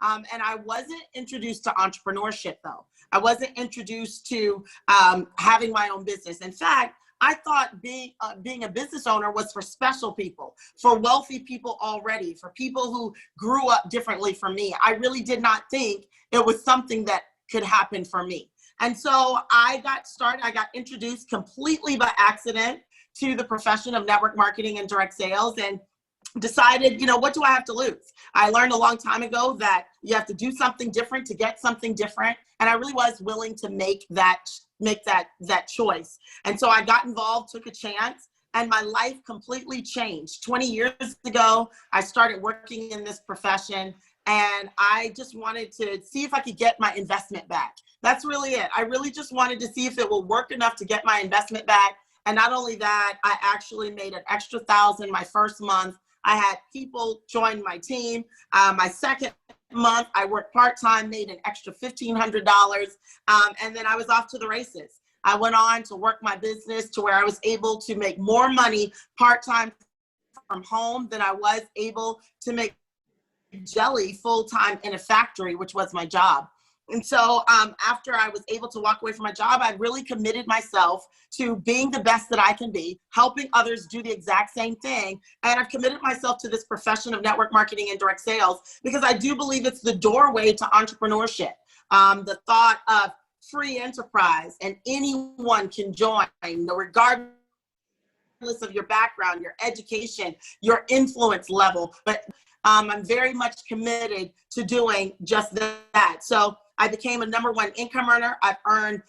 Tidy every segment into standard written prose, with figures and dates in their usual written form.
And I wasn't introduced to entrepreneurship, though. I wasn't introduced to having my own business. In fact, I thought being a business owner was for special people, for wealthy people already, for people who grew up differently from me. I really did not think it was something that could happen for me. And so I got started, I got introduced completely by accident to the profession of network marketing and direct sales, and decided, what do I have to lose? I learned a long time ago that you have to do something different to get something different. And I really was willing to make that choice. And so I got involved, took a chance, and my life completely changed. 20 years ago, I started working in this profession, and I just wanted to see if I could get my investment back. That's really it. I really just wanted to see if it will work enough to get my investment back. And not only that, I actually made an extra $1,000 my first month. I had people join my team. My second month, I worked part-time, made an extra $1,500, and then I was off to the races. I went on to work my business to where I was able to make more money part-time from home than I was able to make jelly full-time in a factory, which was my job. And so after I was able to walk away from my job, I really committed myself to being the best that I can be, helping others do the exact same thing. And I've committed myself to this profession of network marketing and direct sales because I do believe it's the doorway to entrepreneurship. The thought of free enterprise, and anyone can join, regardless of your background, your education, your influence level. But I'm very much committed to doing just that. So I became a #1 income earner. I've earned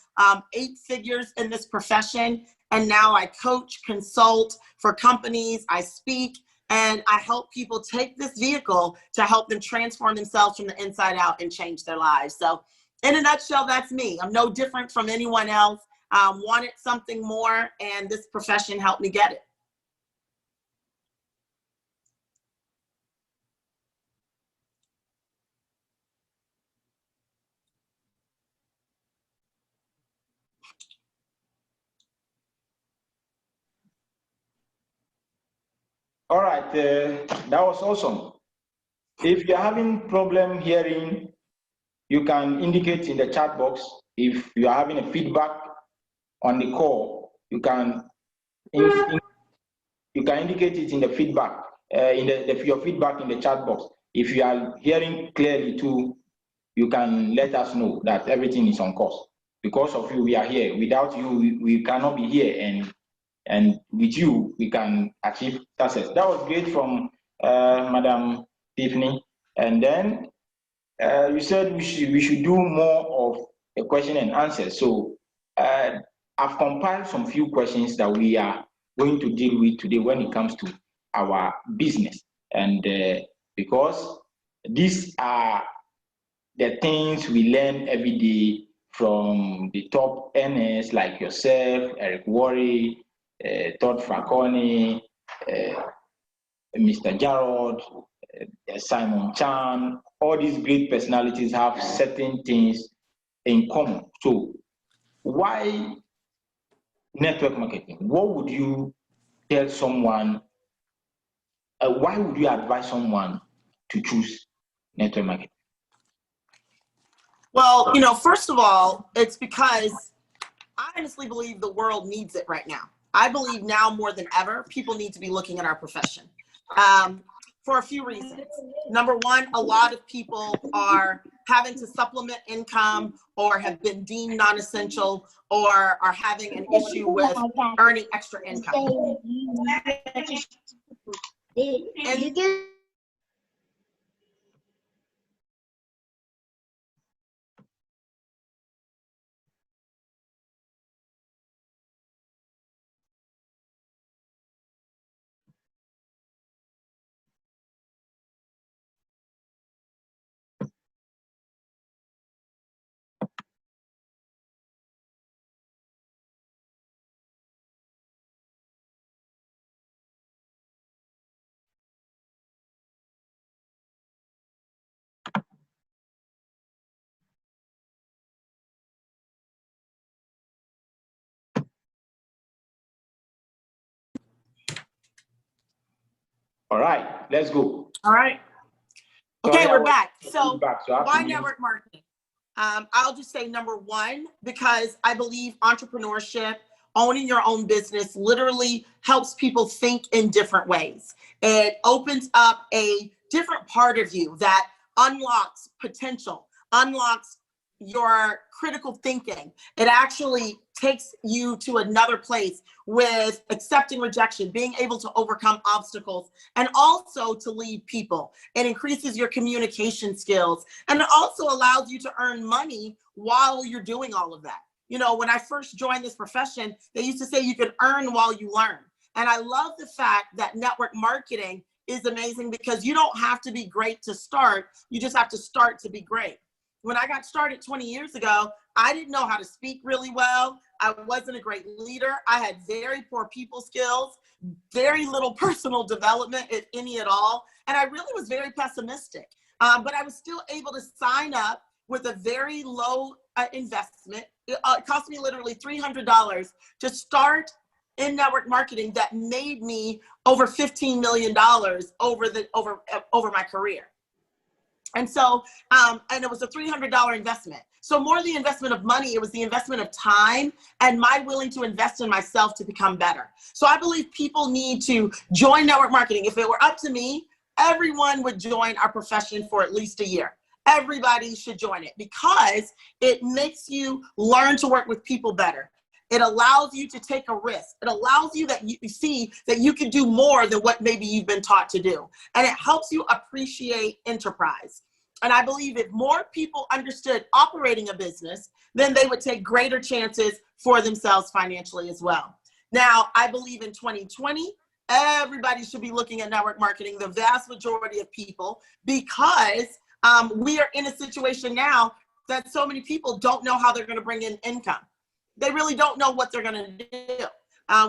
8 figures in this profession. And now I coach, consult for companies, I speak, and I help people take this vehicle to help them transform themselves from the inside out and change their lives. So in a nutshell, that's me. I'm no different from anyone else. Wanted something more, and this profession helped me get it. All right, that was awesome. If you're having problem hearing, you can indicate in the chat box. If you are having a feedback on the call, you can indicate it in the feedback, your feedback in the chat box. If you are hearing clearly too, you can let us know that everything is on course. Because of you, we are here. Without you, we cannot be here, and with you, we can achieve success. That was great from Madam Tiffaney. And then you said we should do more of a question and answer. So I've compiled some few questions that we are going to deal with today when it comes to our business. And because these are the things we learn every day from the top earners like yourself, Eric Worre, Todd Fraconi, Mr. Jarrod, Simon Chan. All these great personalities have certain things in common. So why network marketing? What would you tell someone? Why would you advise someone to choose network marketing? Well, first of all, it's because I honestly believe the world needs it right now. I believe now more than ever, people need to be looking at our profession for a few reasons. #1, a lot of people are having to supplement income or have been deemed non-essential or are having an issue with earning extra income. And All right, let's go. all right. Okay, Sorry, I we're was back. So feedback, so I have why to leave. network marketing? I'll just say number one, because I believe entrepreneurship, owning your own business literally helps people think in different ways. It opens up a different part of you that unlocks potential, unlocks your critical thinking. It actually takes you to another place with accepting rejection, being able to overcome obstacles, and also to lead people. It increases your communication skills, and it also allows you to earn money while you're doing all of that. You know, when I first joined this profession, they used to say you can earn while you learn. And I love the fact that network marketing is amazing because you don't have to be great to start. You just have to start to be great. When I got started 20 years ago, I didn't know how to speak really well. I wasn't a great leader. I had very poor people skills, very little personal development, if any at all. And I really was very pessimistic. But I was still able to sign up with a very low investment. It cost me literally $300 to start in network marketing that made me over $15 million over my career. And so, and it was a $300 investment. So more the investment of money, it was the investment of time and my willing to invest in myself to become better. So I believe people need to join network marketing. If it were up to me, everyone would join our profession for at least a year. Everybody should join it because it makes you learn to work with people better. It allows you to take a risk. It allows you that you see that you can do more than what maybe you've been taught to do. And it helps you appreciate enterprise. And I believe if more people understood operating a business, then they would take greater chances for themselves financially as well. Now, I believe in 2020, everybody should be looking at network marketing, the vast majority of people, because we are in a situation now that so many people don't know how they're going to bring in income. They really don't know what they're going to do.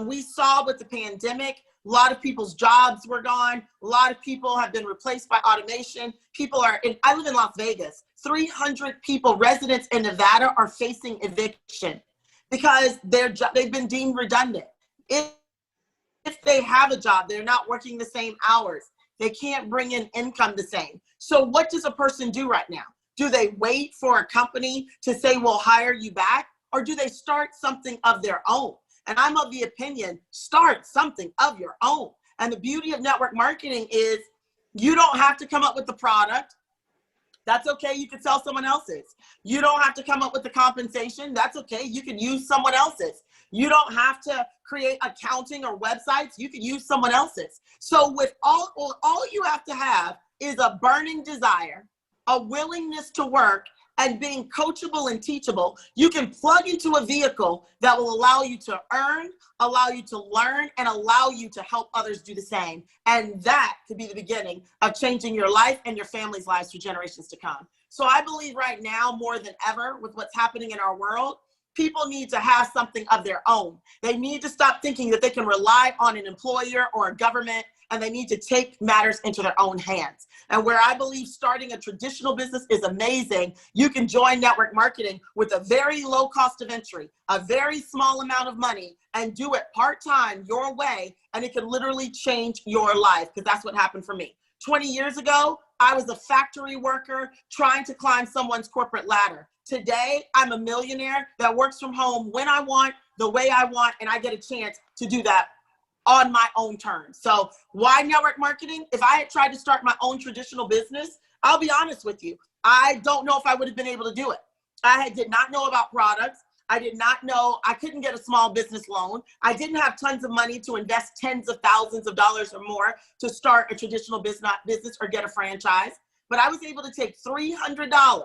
We saw with the pandemic, a lot of people's jobs were gone. A lot of people have been replaced by automation. I live in Las Vegas. 300 people, residents in Nevada, are facing eviction because they've been deemed redundant. If they have a job, they're not working the same hours. They can't bring in income the same. So what does a person do right now? Do they wait for a company to say, we'll hire you back? Or do they start something of their own? And I'm of the opinion, start something of your own. And the beauty of network marketing is you don't have to come up with the product. That's okay. You can sell someone else's. You don't have to come up with the compensation. That's okay. You can use someone else's. You don't have to create accounting or websites. You can use someone else's. So with all you have to have is a burning desire, a willingness to work, and being coachable and teachable. You can plug into a vehicle that will allow you to earn, allow you to learn, and allow you to help others do the same. And that could be the beginning of changing your life and your family's lives for generations to come. So I believe right now, more than ever, with what's happening in our world, people need to have something of their own. They need to stop thinking that they can rely on an employer or a government, and they need to take matters into their own hands. And where I believe starting a traditional business is amazing, you can join network marketing with a very low cost of entry, a very small amount of money, and do it part-time your way, and it can literally change your life, because that's what happened for me. 20 years ago, I was a factory worker trying to climb someone's corporate ladder. Today, I'm a millionaire that works from home when I want, the way I want, and I get a chance to do that on my own terms. So why network marketing? If I had tried to start my own traditional business, I'll be honest with you, I don't know if I would have been able to do it. I did not know about products. I did not know, I couldn't get a small business loan. I didn't have tons of money to invest tens of thousands of dollars or more to start a traditional business or get a franchise. But I was able to take $300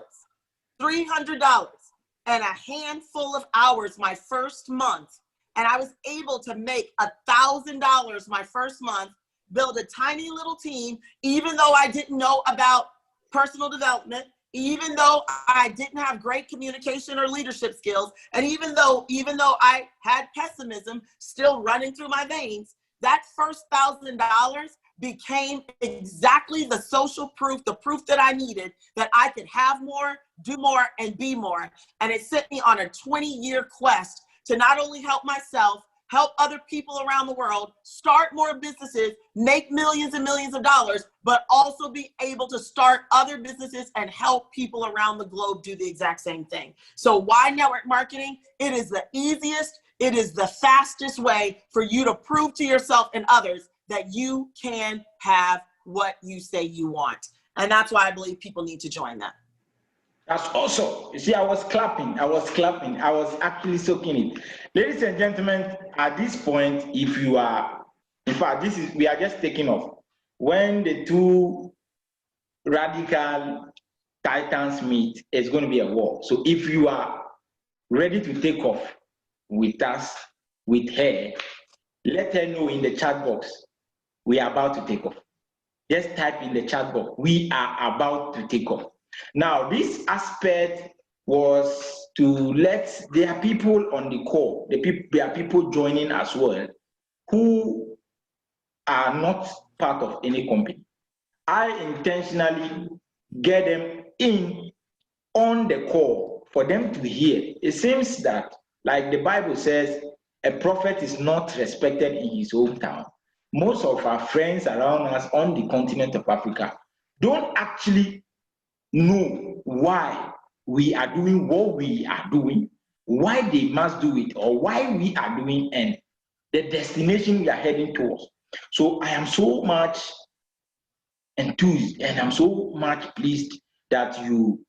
and a handful of hours my first month. And I was able to make $1,000 my first month, build a tiny little team, even though I didn't know about personal development, even though I didn't have great communication or leadership skills, and even though I had pessimism still running through my veins, that first $1,000 became exactly the social proof, the proof that I needed that I could have more, do more, and be more. And it sent me on a 20-year quest to not only help myself, help other people around the world start more businesses, make millions and millions of dollars, but also be able to start other businesses and help people around the globe do the exact same thing. So why network marketing? It is the easiest, it is the fastest way for you to prove to yourself and others that you can have what you say you want. And that's why I believe people need to join that. That's awesome. You see, I was clapping. I was actually soaking it. Ladies and gentlemen, at this point, if you are, in fact, we are just taking off. When the two radical titans meet, it's going to be a war. So if you are ready to take off with us, with her, let her know in the chat box, we are about to take off. Just type in the chat box, we are about to take off. Now, this aspect was to let, there are people on the call, there are people joining as well who are not part of any company. I intentionally get them in on the call for them to hear. It seems that, like the Bible says, a prophet is not respected in his hometown. Most of our friends around us on the continent of Africa don't actually know why we are doing what we are doing, why they must do it, or why we are doing, and the destination we are heading towards. So I am so much enthused and I'm so much pleased that you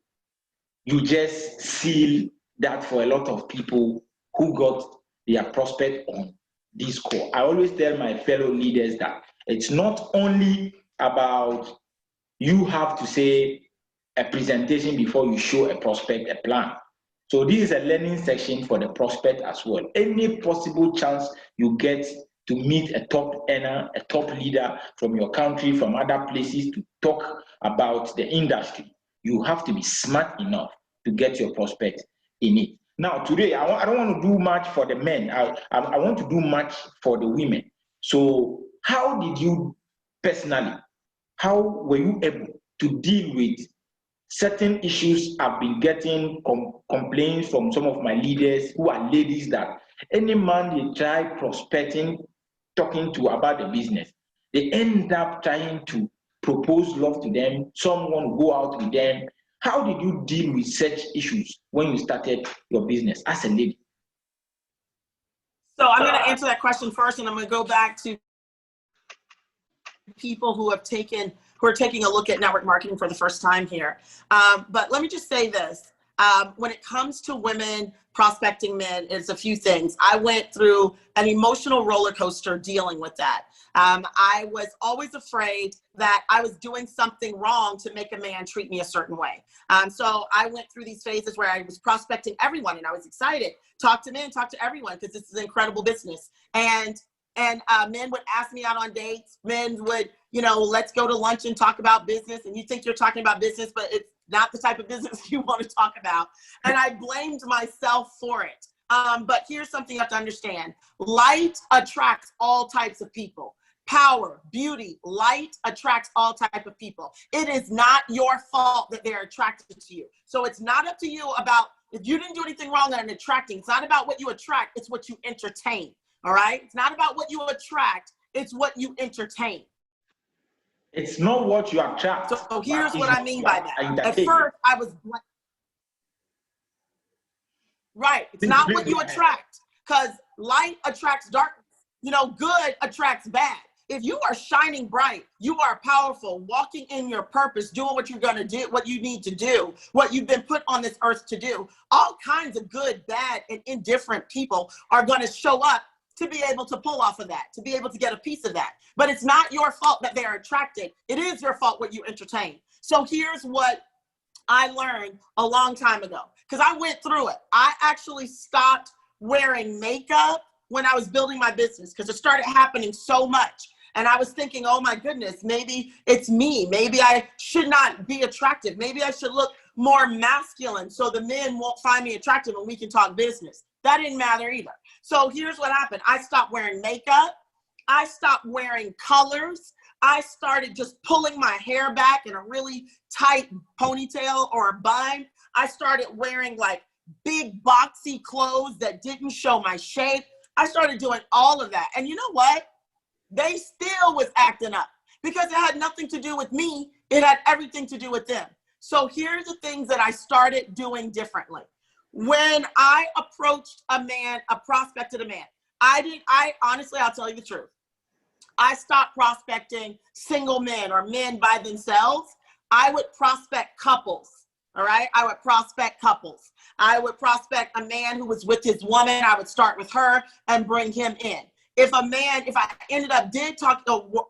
just seal that for a lot of people who got their prospect on this call. I always tell my fellow leaders that it's not only about you have to say a presentation before you show a prospect a plan. So this is a learning section for the prospect as well. Any possible chance you get to meet a top earner, a top leader from your country, from other places to talk about the industry, you have to be smart enough to get your prospect in it. Now, today, I don't want to do much for the men. I want to do much for the women. So how did you personally, how were you able to deal with certain issues? I've been getting complaints from some of my leaders who are ladies that any man they try prospecting, talking to about the business, they end up trying to propose love to them. Someone will go out with them. How did you deal with such issues when you started your business as a lady? So I'm going to answer that question first, and I'm going to go back to people who are taking a look at network marketing for the first time here. But let me just say this. When it comes to women prospecting men, it's a few things. I went through an emotional roller coaster dealing with that. I was always afraid that I was doing something wrong to make a man treat me a certain way. So I went through these phases where I was prospecting everyone and I was excited. Talk to men, talk to everyone, because this is an incredible business. And men would ask me out on dates. Men would, let's go to lunch and talk about business. And you think you're talking about business, but it's not the type of business you want to talk about. And I blamed myself for it. But here's something you have to understand. Light attracts all types of people. Power, beauty, light attracts all types of people. It is not your fault that they're attracted to you. So it's not up to you about, if you didn't do anything wrong in attracting, it's not about what you attract, it's what you entertain. All right? It's not about what you attract, it's what you entertain. It's not what you attract. So here's what I mean by that. At first, I was right. It's not what you attract, because light attracts darkness. Good attracts bad. If you are shining bright, you are powerful, walking in your purpose, doing what you're going to do, what you need to do, what you've been put on this earth to do. All kinds of good, bad, and indifferent people are going to show up to be able to pull off of that, to be able to get a piece of that. But it's not your fault that they are attracted. It is your fault what you entertain. So here's what I learned a long time ago, because I went through it. I actually stopped wearing makeup when I was building my business, because it started happening so much. And I was thinking, oh my goodness, maybe it's me. Maybe I should not be attractive. Maybe I should look more masculine so the men won't find me attractive and we can talk business. That didn't matter either. So here's what happened. I stopped wearing makeup. I stopped wearing colors. I started just pulling my hair back in a really tight ponytail or a bun. I started wearing like big boxy clothes that didn't show my shape. I started doing all of that. And you know what? They still was acting up because it had nothing to do with me. It had everything to do with them. So here's the things that I started doing differently. When I approached a man, a prospected a man, honestly, I'll tell you the truth. I stopped prospecting single men or men by themselves. I would prospect couples. All right. I would prospect couples. I would prospect a man who was with his woman. I would start with her and bring him in. If I ended up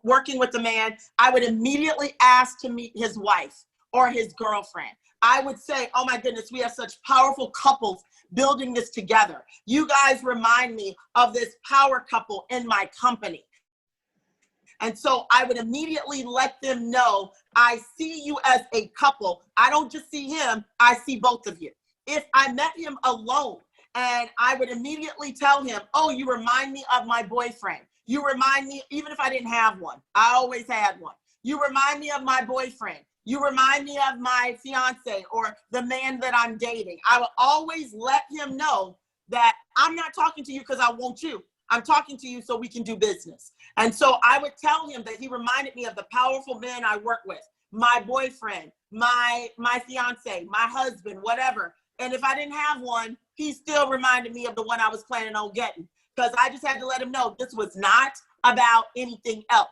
working with the man, I would immediately ask to meet his wife or his girlfriend. I would say, oh my goodness, we have such powerful couples building this together. You guys remind me of this power couple in my company. And so I would immediately let them know, I see you as a couple. I don't just see him, I see both of you. If I met him alone, and I would immediately tell him, oh, you remind me of my boyfriend. You remind me, even if I didn't have one, I always had one. You remind me of my boyfriend. You remind me of my fiance or the man that I'm dating. I will always let him know that I'm not talking to you because I want you. I'm talking to you so we can do business. And so I would tell him that he reminded me of the powerful men I work with, my boyfriend, my fiance, my husband, whatever. And if I didn't have one, he still reminded me of the one I was planning on getting, because I just had to let him know this was not about anything else.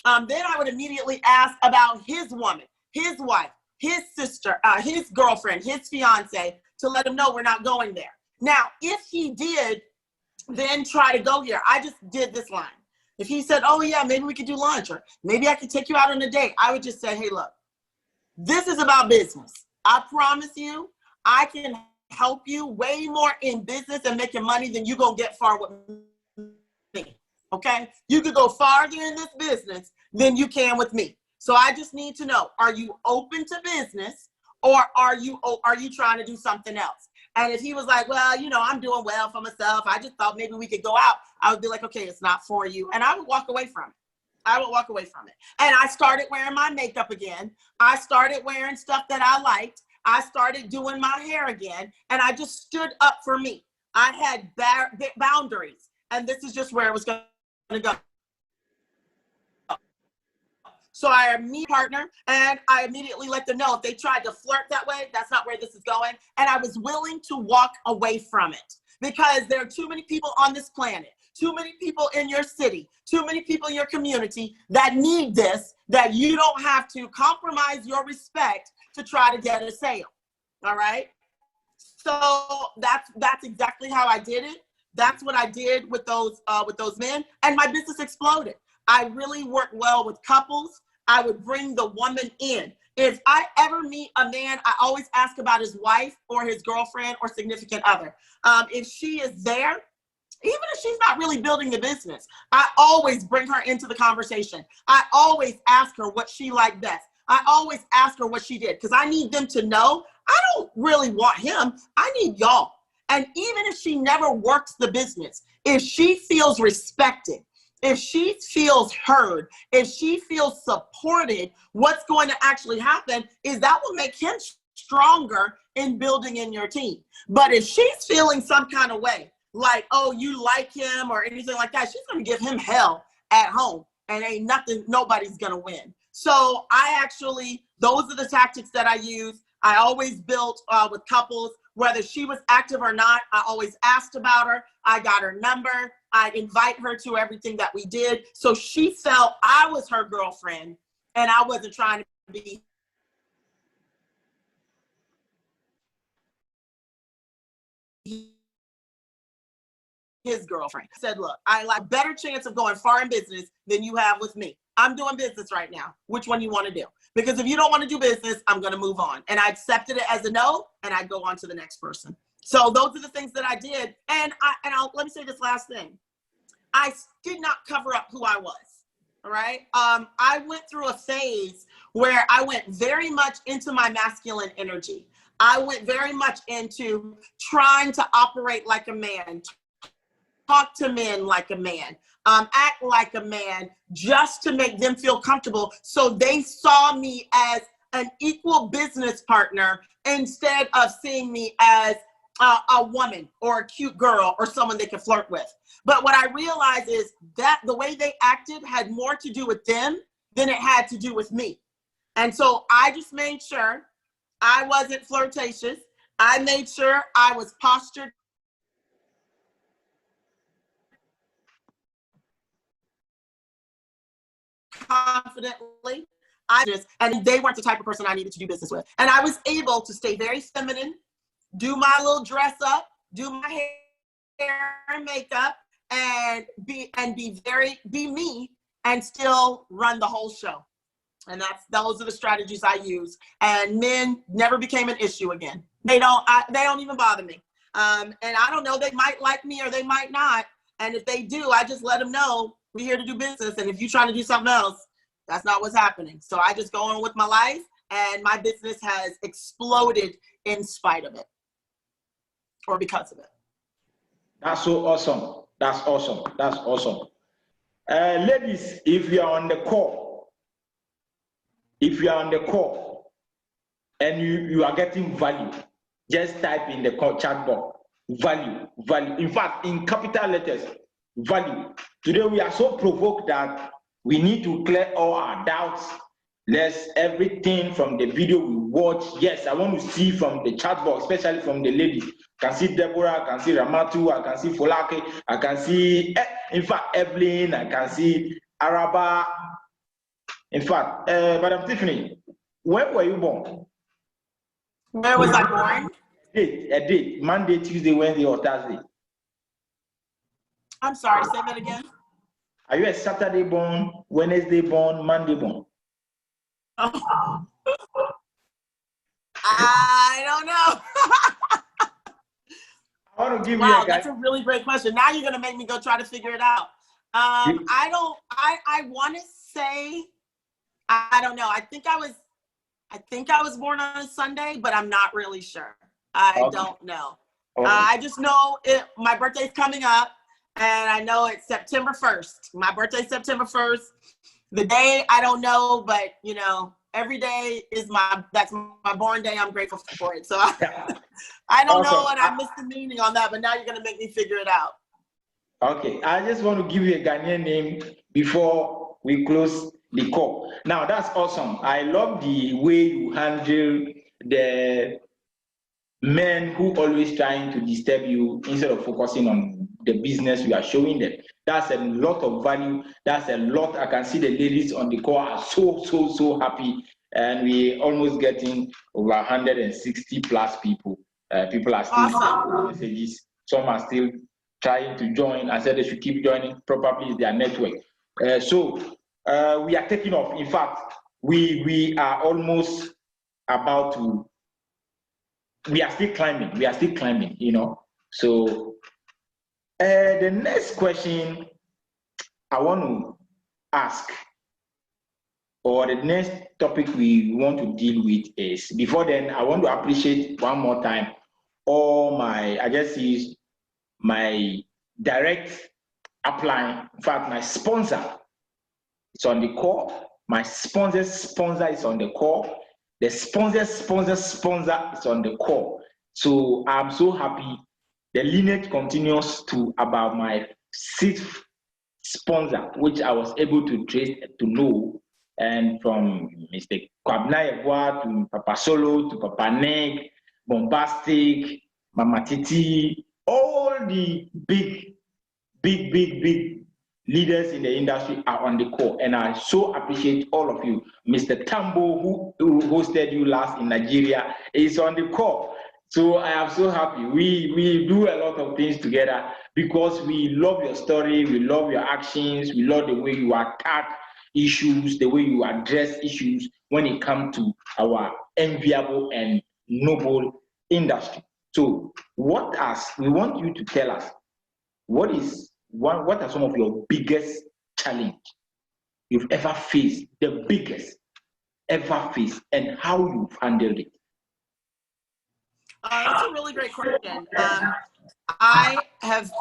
Then I would immediately ask about his woman, his wife, his sister, his girlfriend, his fiance, to let him know we're not going there. Now, if he did then try to go here, I just did this line. If he said, oh yeah, maybe we could do lunch, or maybe I could take you out on a date, I would just say, hey, look, this is about business. I promise you, I can help you way more in business and making money than you gonna get far with me, okay? You could go farther in this business than you can with me. So I just need to know, are you open to business, or are you trying to do something else? And if he was like, well, you know, I'm doing well for myself, I just thought maybe we could go out, I would be like, okay, it's not for you. And I would walk away from it. I would walk away from it. And I started wearing my makeup again. I started wearing stuff that I liked. I started doing my hair again. And I just stood up for me. I had boundaries. And this is just where it was going to go. So I meet partner, and I immediately let them know if they tried to flirt that way, that's not where this is going. And I was willing to walk away from it, because there are too many people on this planet, too many people in your city, too many people in your community that need this, that you don't have to compromise your respect to try to get a sale. All right. So that's exactly how I did it. That's what I did with those men, and my business exploded. I really worked well with couples. I would bring the woman in. If I ever meet a man, I always ask about his wife or his girlfriend or significant other. If she is there, even if she's not really building the business, I always bring her into the conversation. I always ask her what she liked best. I always ask her what she did, because I need them to know I don't really want him. I need y'all. And even if she never works the business, if she feels respected, if she feels heard, if she feels supported, what's going to actually happen is that will make him stronger in building in your team. But if she's feeling some kind of way, like, oh, you like him or anything like that, she's going to give him hell at home, and nobody's going to win. So those are the tactics that I use. I always built with couples, whether she was active or not. I always asked about her. I got her number. I'd invite her to everything that we did. So she felt I was her girlfriend, and I wasn't trying to be his girlfriend. I said, look, I like a better chance of going far in business than you have with me. I'm doing business right now. Which one you want to do? Because if you don't want to do business, I'm going to move on. And I accepted it as a no, and I go on to the next person. So those are the things that I did. And let me say this last thing. I did not cover up who I was. All right. I went through a phase where I went very much into my masculine energy. I went very much into trying to operate like a man, talk to men like a man, act like a man, just to make them feel comfortable. So they saw me as an equal business partner instead of seeing me as a woman or a cute girl or someone they can flirt with. But what I realized is that the way they acted had more to do with them than it had to do with me. And so I just made sure I wasn't flirtatious. I made sure I was postured confidently. And they weren't the type of person I needed to do business with. And I was able to stay very feminine, do my little dress up, do my hair and makeup, and be me, and still run the whole show. And those are the strategies I use. And men never became an issue again. They don't even bother me. And I don't know, they might like me or they might not. And if they do, I just let them know we're here to do business. And if you're trying to do something else, that's not what's happening. So I just go on with my life, and my business has exploded in spite of it, or because of it. That's so awesome. That's awesome. That's awesome. Ladies, if you are on the call, and you are getting value, just type in the chat box, value. In fact, in capital letters, value. Today we are so provoked that we need to clear all our doubts. Let's everything from the video we watch. Yes, I want to see from the chat box, especially from the ladies. I can see Deborah, I can see Ramatu, I can see Folake, I can see, in fact, Evelyn, I can see Araba. In fact, Madam Tiffany, when were you born? Where was I born? A date, Monday, Tuesday, Wednesday, or Thursday? I'm sorry, say that again. Are you a Saturday born, Wednesday born, Monday born? Oh. I don't know. I want to give wow, you that's a really great question. Now you're gonna make me go try to figure it out. I want to say, I don't know. I think I was born on a Sunday, but I'm not really sure. I don't know. I just know my birthday's coming up, and I know it's September 1st. My birthday's September 1st. The day, I don't know, but you know, every day is that's my born day. I'm grateful for it. So I don't know, and I missed the meaning on that, but now you're gonna make me figure it out. Okay, I just want to give you a Ghanaian name before we close the call. Now that's awesome. I love the way you handle the men who always trying to disturb you instead of focusing on the business you are showing them. That's a lot of value. That's a lot. I can see the ladies on the call are so happy, and we almost getting over 160 plus people. People are still sending messages. Some are still trying to join. I said they should keep joining. Probably it's their network. So we are taking off. In fact, we are almost about to. We are still climbing, you know. So the next question I want to ask, or the next topic we want to deal with is, before then, I want to appreciate one more time all I just see my direct upline. In fact, my sponsor is on the call. My sponsor is on the call. The sponsor is on the call. So I'm so happy. The lineage continues to about my sixth sponsor, which I was able to trace to know. And from Mr. Kwabna Yeboah to Papa Solo to Papa Neg, Bombastic, Mama Titi, all the big leaders in the industry are on the call, and I so appreciate all of you. Mr. Tambo, who hosted you last in Nigeria, is on the call. So I am so happy. We do a lot of things together because we love your story, we love your actions, we love the way you attack issues, the way you address issues when it comes to our enviable and noble industry. So we want you to tell us, what are some of your biggest challenge you've ever faced, the biggest ever faced, and how you've handled it? That's a really great question. I have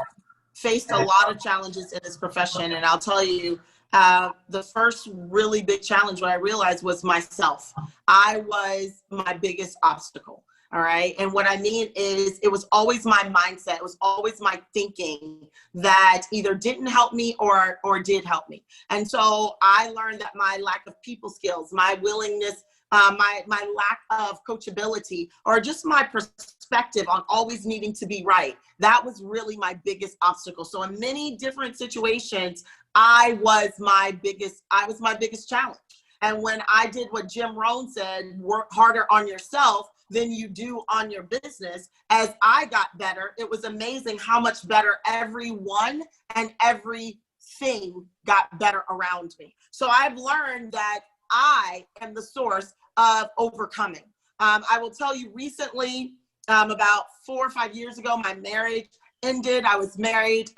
faced a lot of challenges in this profession, and I'll tell you, the first really big challenge, what I realized, was myself. I was my biggest obstacle. All right. And what I mean is it was always my mindset. It was always my thinking that either didn't help me or did help me. And so I learned that my lack of people skills, my willingness, my lack of coachability, or just my perspective on always needing to be right, that was really my biggest obstacle. So in many different situations, I was my biggest challenge. And when I did what Jim Rohn said, work harder on yourself than you do on your business, as I got better, it was amazing how much better everyone and everything got better around me. So I've learned that I am the source of overcoming. I will tell you recently, about 4 or 5 years ago, my marriage ended. I was married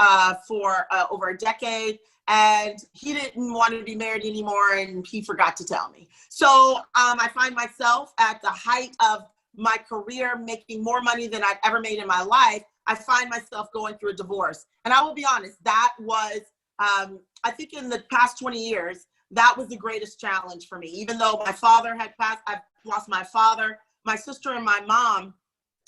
for over a decade, and he didn't want to be married anymore, and he forgot to tell me. So I find myself at the height of my career, making more money than I've ever made in my life. I find myself going through a divorce. And I will be honest, that was, I think in the past 20 years, that was the greatest challenge for me. Even though my father had passed, I've lost my father, my sister, and my mom.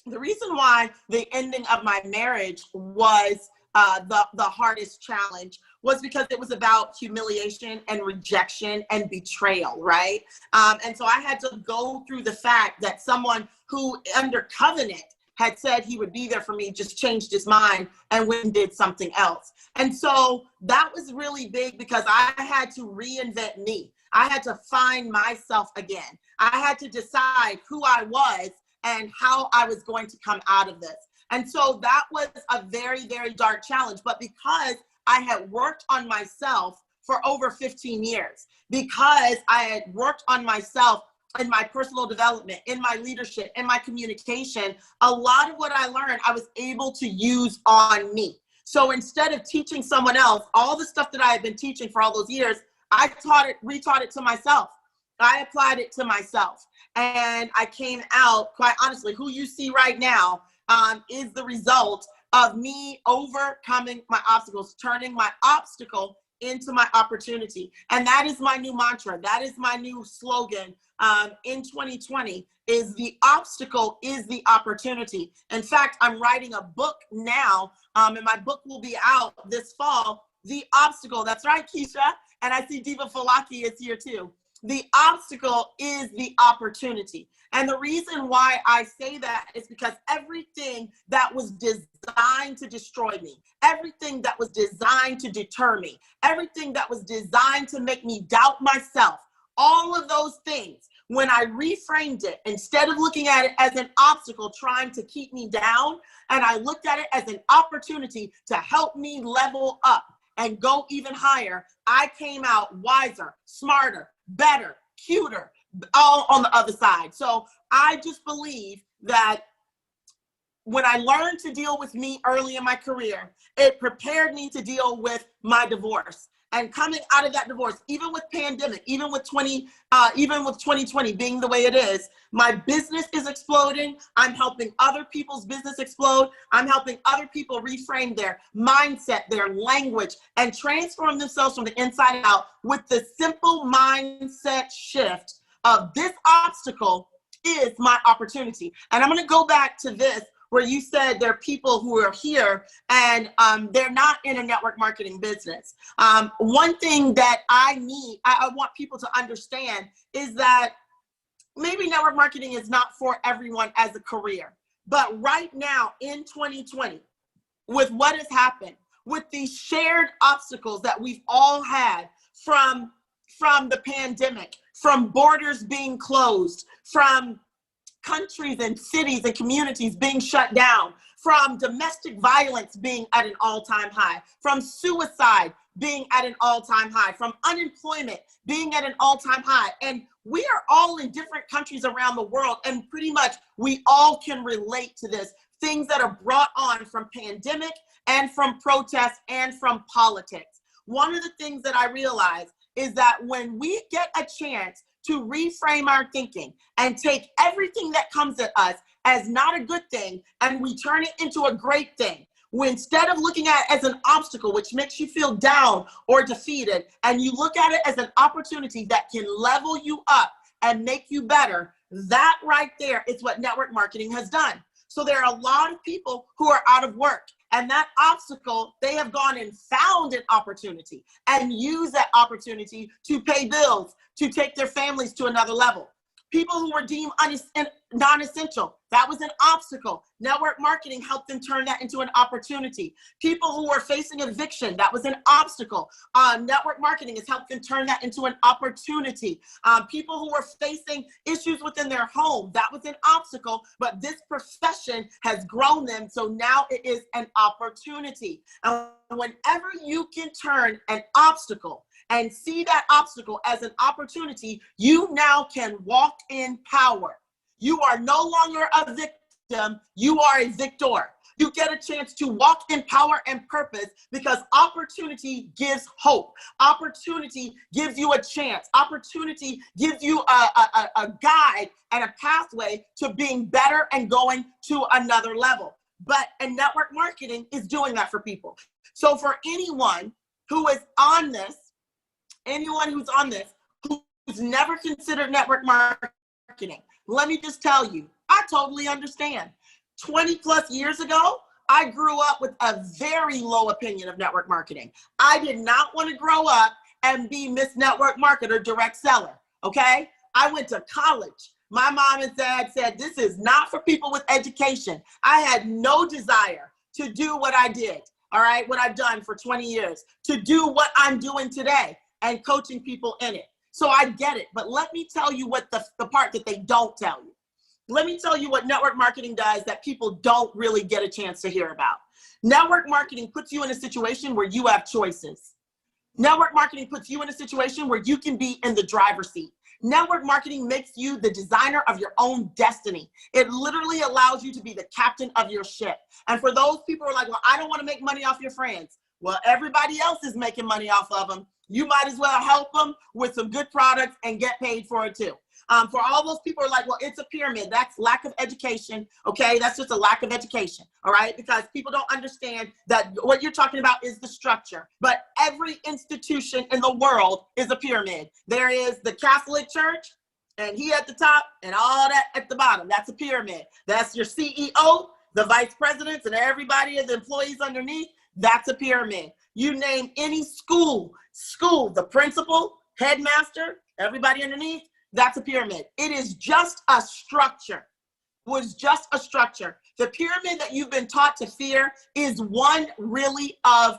The reason why the ending of my marriage was the hardest challenge was because it was about humiliation and rejection and betrayal, right? And so I had to go through the fact that someone who under covenant had said he would be there for me just changed his mind and went and did something else. And so that was really big because I had to reinvent me. I had to find myself again. I had to decide who I was and how I was going to come out of this. And so that was a very, very dark challenge. But because I had worked on myself for over 15 years, because I had worked on myself in my personal development, in my leadership, in my communication, a lot of what I learned, I was able to use on me. So instead of teaching someone else, all the stuff that I had been teaching for all those years, I retaught it to myself. I applied it to myself. And I came out, quite honestly, who you see right now is the result of me overcoming my obstacles, turning my obstacle into my opportunity. And that is my new mantra. That is my new slogan in 2020 is the obstacle is the opportunity. In fact, I'm writing a book now, and my book will be out this fall, The Obstacle. That's right, Keisha. And I see Diva Falaki is here too. The obstacle is the opportunity. And the reason why I say that is because everything that was designed to destroy me, everything that was designed to deter me, everything that was designed to make me doubt myself, all of those things, when I reframed it, instead of looking at it as an obstacle trying to keep me down, and I looked at it as an opportunity to help me level up and go even higher, I came out wiser, smarter, better, cuter, all on the other side. So I just believe that when I learned to deal with me early in my career, it prepared me to deal with my divorce. And coming out of that divorce, even with pandemic, even with 2020 being the way it is, my business is exploding. I'm helping other people's business explode. I'm helping other people reframe their mindset, their language, and transform themselves from the inside out with the simple mindset shift of this obstacle is my opportunity. And I'm going to go back to this, where you said there are people who are here and they're not in a network marketing business. One thing that I want people to understand is that maybe network marketing is not for everyone as a career. But right now in 2020, with what has happened, with these shared obstacles that we've all had from the pandemic, from borders being closed, from countries and cities and communities being shut down, from domestic violence being at an all-time high, from suicide being at an all-time high, from unemployment being at an all-time high. And we are all in different countries around the world, and pretty much we all can relate to this. Things that are brought on from pandemic and from protests and from politics. One of the things that I realized is that when we get a chance to reframe our thinking and take everything that comes at us as not a good thing and we turn it into a great thing, instead of looking at it as an obstacle, which makes you feel down or defeated, and you look at it as an opportunity that can level you up and make you better, that right there is what network marketing has done. So there are a lot of people who are out of work, and that obstacle, they have gone and found an opportunity and used that opportunity to pay bills, to take their families to another level. People who were deemed non-essential, that was an obstacle. Network marketing helped them turn that into an opportunity. People who were facing eviction, that was an obstacle. Network marketing has helped them turn that into an opportunity. People who were facing issues within their home, that was an obstacle, but this profession has grown them, so now it is an opportunity. And whenever you can turn an obstacle and see that obstacle as an opportunity, you now can walk in power. You are no longer a victim, you are a victor. You get a chance to walk in power and purpose because opportunity gives hope. Opportunity gives you a chance. Opportunity gives you a guide and a pathway to being better and going to another level. And network marketing is doing that for people. So for anyone who is on this, who's never considered network marketing, let me just tell you, I totally understand. 20 plus years ago, I grew up with a very low opinion of network marketing. I did not want to grow up and be Miss Network Marketer, direct seller, okay? I went to college. My mom and dad said, this is not for people with education. I had no desire to do what I did, all right, what I've done for 20 years, to do what I'm doing today and coaching people in it. So I get it, but let me tell you what the part that they don't tell you. Let me tell you what network marketing does that people don't really get a chance to hear about. Network marketing puts you in a situation where you have choices. Network marketing puts you in a situation where you can be in the driver's seat. Network marketing makes you the designer of your own destiny. It literally allows you to be the captain of your ship. And for those people who are like, well, I don't want to make money off your friends. Well, everybody else is making money off of them. You might as well help them with some good products and get paid for it too. For all those people who are like, well, it's a pyramid. That's lack of education. Okay, that's just a lack of education. All right, because people don't understand that what you're talking about is the structure. But every institution in the world is a pyramid. There is the Catholic Church, and he at the top, and all that at the bottom. That's a pyramid. That's your CEO, the vice presidents, and everybody of the employees underneath. That's a pyramid. You name any school, the principal, headmaster, everybody underneath, that's a pyramid. It is just a structure. Was just a structure. The pyramid that you've been taught to fear is one really of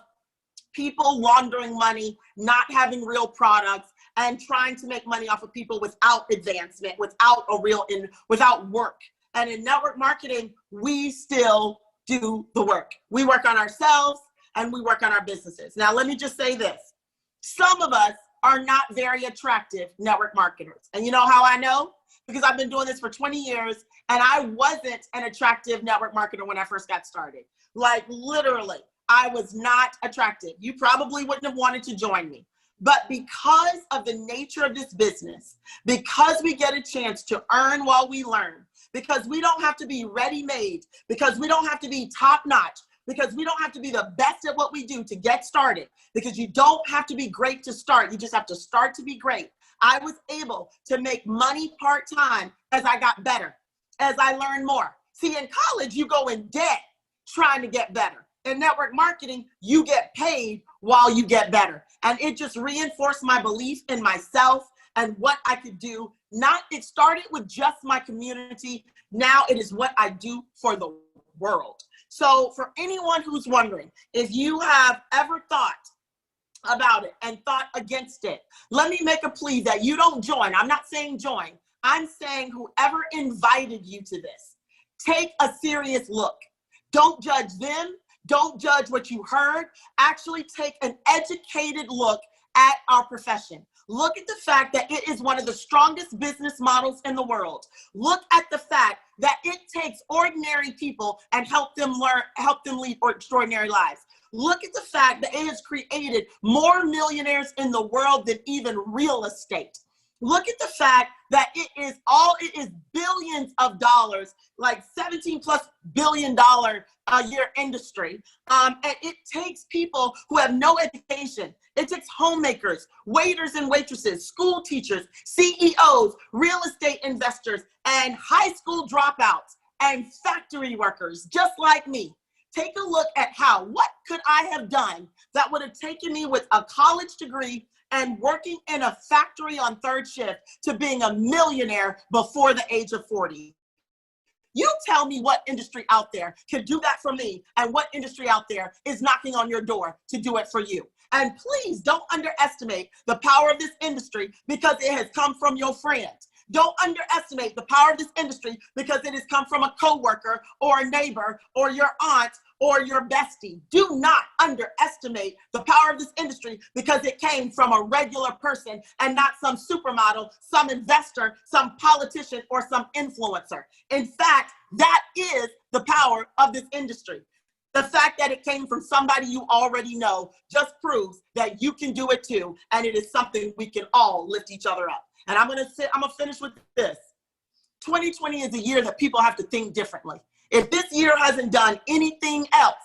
people laundering money, not having real products, and trying to make money off of people without advancement, without work. And in network marketing, we still do the work. We work on ourselves and we work on our businesses. Now, let me just say this. Some of us are not very attractive network marketers. And you know how I know? Because I've been doing this for 20 years and I wasn't an attractive network marketer when I first got started. Like literally, I was not attractive. You probably wouldn't have wanted to join me. But because of the nature of this business, because we get a chance to earn while we learn, because we don't have to be ready-made, because we don't have to be top-notch, because we don't have to be the best at what we do to get started, because you don't have to be great to start. You just have to start to be great. I was able to make money part-time as I got better, as I learned more. See, in college, you go in debt trying to get better. In network marketing, you get paid while you get better. And it just reinforced my belief in myself and what I could do. It started with just my community. Now it is what I do for the world. So for anyone who's wondering, if you have ever thought about it and thought against it, let me make a plea that you don't join. I'm not saying join. I'm saying whoever invited you to this, take a serious look. Don't judge them. Don't judge what you heard. Actually take an educated look at our profession. Look at the fact that it is one of the strongest business models in the world. Look at the fact that it takes ordinary people and help them lead extraordinary lives. Look at the fact that it has created more millionaires in the world than even real estate. Look at the fact that it is billions of dollars, like $17+ billion a year industry. And it takes people who have no education. It takes homemakers, waiters and waitresses, school teachers, CEOs, real estate investors, and high school dropouts and factory workers just like me. Take a look at what could I have done that would have taken me with a college degree and working in a factory on third shift to being a millionaire before the age of 40. You tell me what industry out there can do that for me and what industry out there is knocking on your door to do it for you. And please don't underestimate the power of this industry because it has come from your friends. Don't underestimate the power of this industry because it has come from a coworker or a neighbor or your aunt or your bestie. Do not underestimate the power of this industry because it came from a regular person and not some supermodel, some investor, some politician, or some influencer. In fact, that is the power of this industry. The fact that it came from somebody you already know just proves that you can do it too, and it is something we can all lift each other up. And I'm gonna finish with this. 2020 is a year that people have to think differently. If this year hasn't done anything else,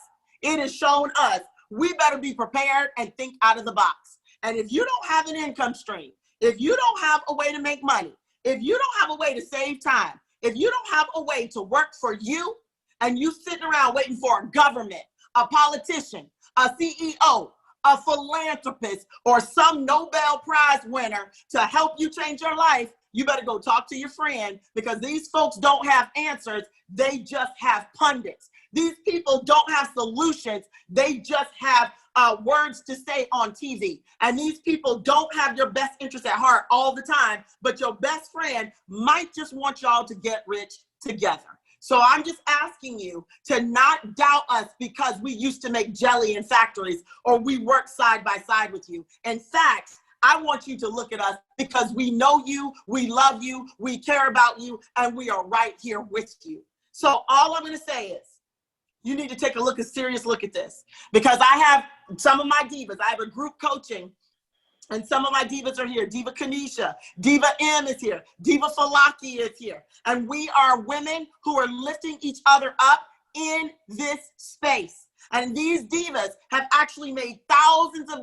it has shown us we better be prepared and think out of the box. And if you don't have an income stream, if you don't have a way to make money, if you don't have a way to save time, if you don't have a way to work for you, and you sitting around waiting for a government, a politician, a CEO, a philanthropist, or some Nobel Prize winner to help you change your life, you better go talk to your friend because these folks don't have answers. They just have pundits. These people don't have solutions. They just have words to say on TV. And these people don't have your best interest at heart all the time, but your best friend might just want y'all to get rich together. So I'm just asking you to not doubt us because we used to make jelly in factories or we work side by side with you. In fact, I want you to look at us because we know you, we love you, we care about you, and we are right here with you. So all I'm going to say is you need to take a serious look at this because I have some of my divas. I have a group coaching. And some of my divas are here. Diva Kanisha, Diva M is here, Diva Falaki is here. And we are women who are lifting each other up in this space. And these divas have actually made thousands of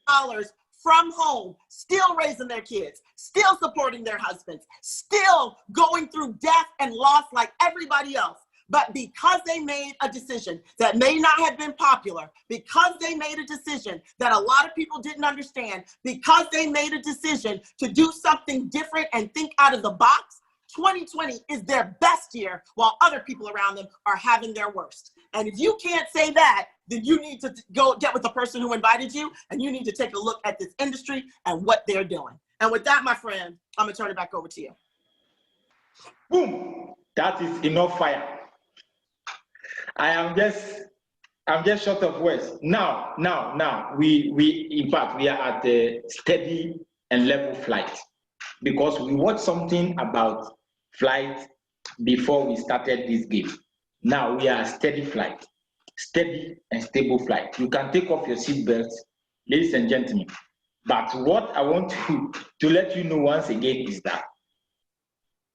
dollars from home, still raising their kids, still supporting their husbands, still going through death and loss like everybody else. But because they made a decision that may not have been popular, because they made a decision that a lot of people didn't understand, because they made a decision to do something different and think out of the box, 2020 is their best year while other people around them are having their worst. And if you can't say that, then you need to go get with the person who invited you and you need to take a look at this industry and what they're doing. And with that, my friend, I'm gonna turn it back over to you. Boom, that is enough fire. I'm just short of words. Now, we in fact, we are at a steady and level flight because we watched something about flight before we started this game. Now we are steady flight, steady and stable flight. You can take off your seatbelts, ladies and gentlemen. But what I want to let you know once again is that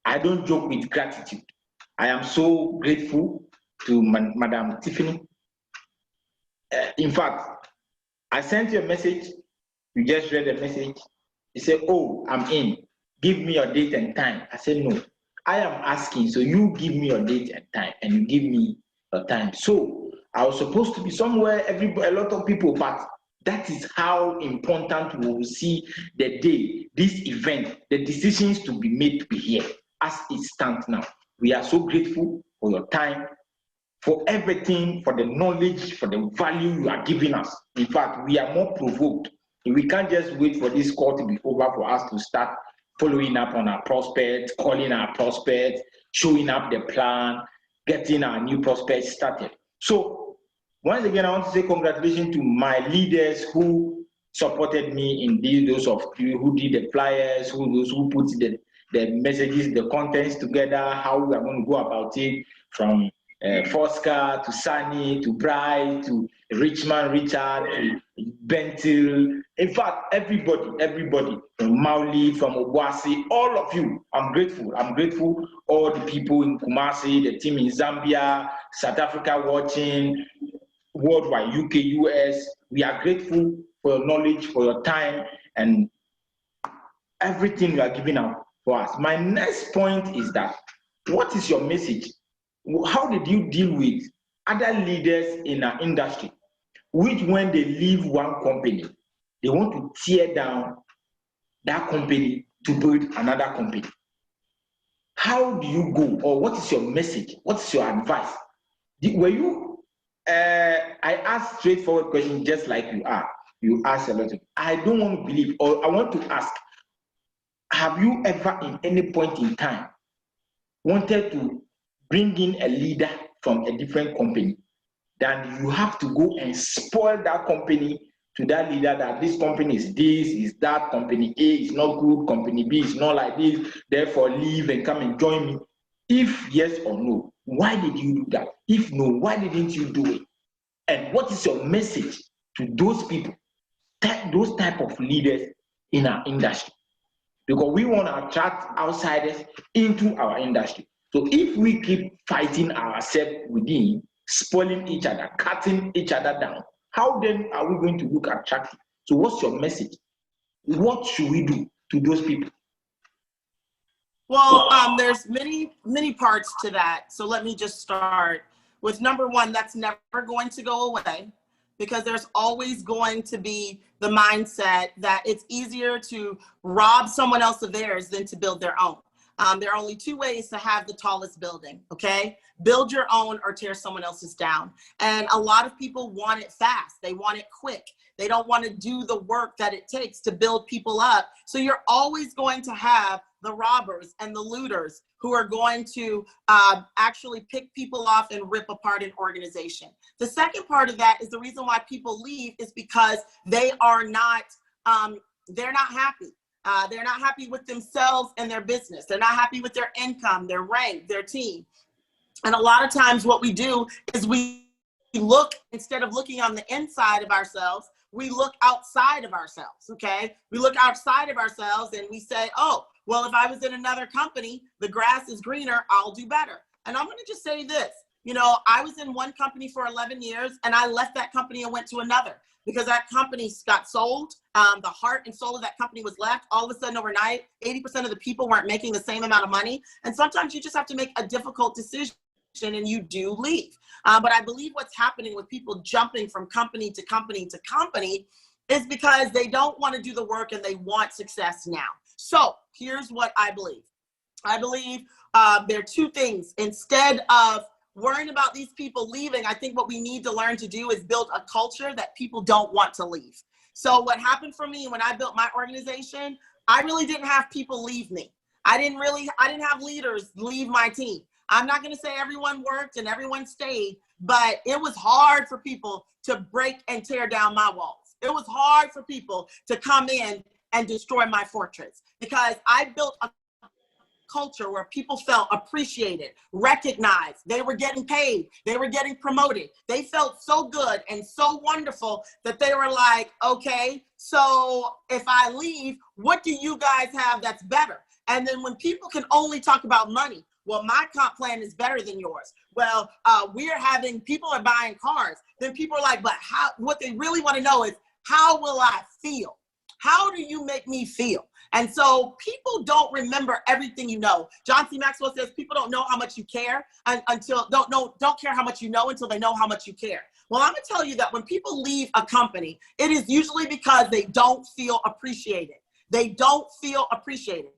I don't joke with gratitude. I am so grateful to Madam Tiffaney. In fact, I sent you a message. You just read the message. You said, "Oh, I'm in. Give me your date and time." I said, "No, I am asking. So you give me your date and time, and you give me your time." So I was supposed to be somewhere. A lot of people, but that is how important we will see the day, this event, the decisions to be made to be here as it stands now. We are so grateful for your time, for everything, for the knowledge, for the value you are giving us. In fact, we are more provoked. We can't just wait for this call to be over for us to start following up on our prospects, calling our prospects, showing up the plan, getting our new prospects started. So once again, I want to say congratulations to my leaders who supported me in those of you who did the flyers, those who put the messages, the contents together, how we are going to go about it, from Fosca, to Sunny, to Bright, to Richmond, Richard, to Bentil. In fact, everybody from Mauli, from Obuasi, all of you, I'm grateful. I'm grateful. All the people in Kumasi, the team in Zambia, South Africa watching, worldwide, UK, US, we are grateful for your knowledge, for your time, and everything you are giving out for us. My next point is that, what is your message? How did you deal with other leaders in our industry, which when they leave one company, they want to tear down that company to build another company? How do you go, or what is your message? What is your advice? Were you, I ask straightforward questions just like you are. You ask a lot of, I don't want to believe, or I want to ask, have you ever in any point in time wanted to bring in a leader from a different company, then you have to go and spoil that company to that leader, that this company is this, is that, company A is not good, company B is not like this, therefore leave and come and join me? If yes or no, why did you do that? If no, why didn't you do it? And what is your message to those people, those type of leaders in our industry? Because we want to attract outsiders into our industry. So if we keep fighting ourselves within, spoiling each other, cutting each other down, how then are we going to look attractive? So what's your message? What should we do to those people? Well, there's many parts to that. So let me just start with number one. That's never going to go away, because there's always going to be the mindset that it's easier to rob someone else of theirs than to build their own. There are only two ways to have the tallest building, okay? Build your own or tear someone else's down. And a lot of people want it fast. They want it quick. They don't want to do the work that it takes to build people up. So you're always going to have the robbers and the looters who are going to actually pick people off and rip apart an organization. The second part of that is the reason why people leave is because they are not, they're not happy. They're not happy with themselves and their business. They're not happy with their income, their rank, their team. And a lot of times what we do is we look, instead of looking on the inside of ourselves, we look outside of ourselves, okay? We look outside of ourselves and we say, oh, well, if I was in another company, the grass is greener, I'll do better. And I'm gonna just say this, you know, I was in one company for 11 years and I left that company and went to another because that company got sold. The heart and soul of that company was left. All of a sudden overnight, 80% of the people weren't making the same amount of money. And sometimes you just have to make a difficult decision and you do leave. But I believe what's happening with people jumping from company to company to company is because they don't want to do the work and they want success now. So here's what I believe. I believe there are two things. Instead of worrying about these people leaving, I think what we need to learn to do is build a culture that people don't want to leave. So what happened for me when I built my organization, I really didn't have people leave me. I didn't have leaders leave my team. I'm not going to say everyone worked and everyone stayed, but it was hard for people to break and tear down my walls. It was hard for people to come in and destroy my fortress because I built a culture where people felt appreciated, recognized, they were getting paid, they were getting promoted. They felt so good and so wonderful that they were like, okay, so if I leave, what do you guys have that's better? And then when people can only talk about money, well, my comp plan is better than yours. Well, people are buying cars. Then people are like, but how, what they really want to know is, how will I feel? How do you make me feel? And so people don't remember everything you know. John C. Maxwell says people don't know how much you care don't care how much you know until they know how much you care. Well, I'm gonna tell you that when people leave a company, it is usually because they don't feel appreciated. They don't feel appreciated.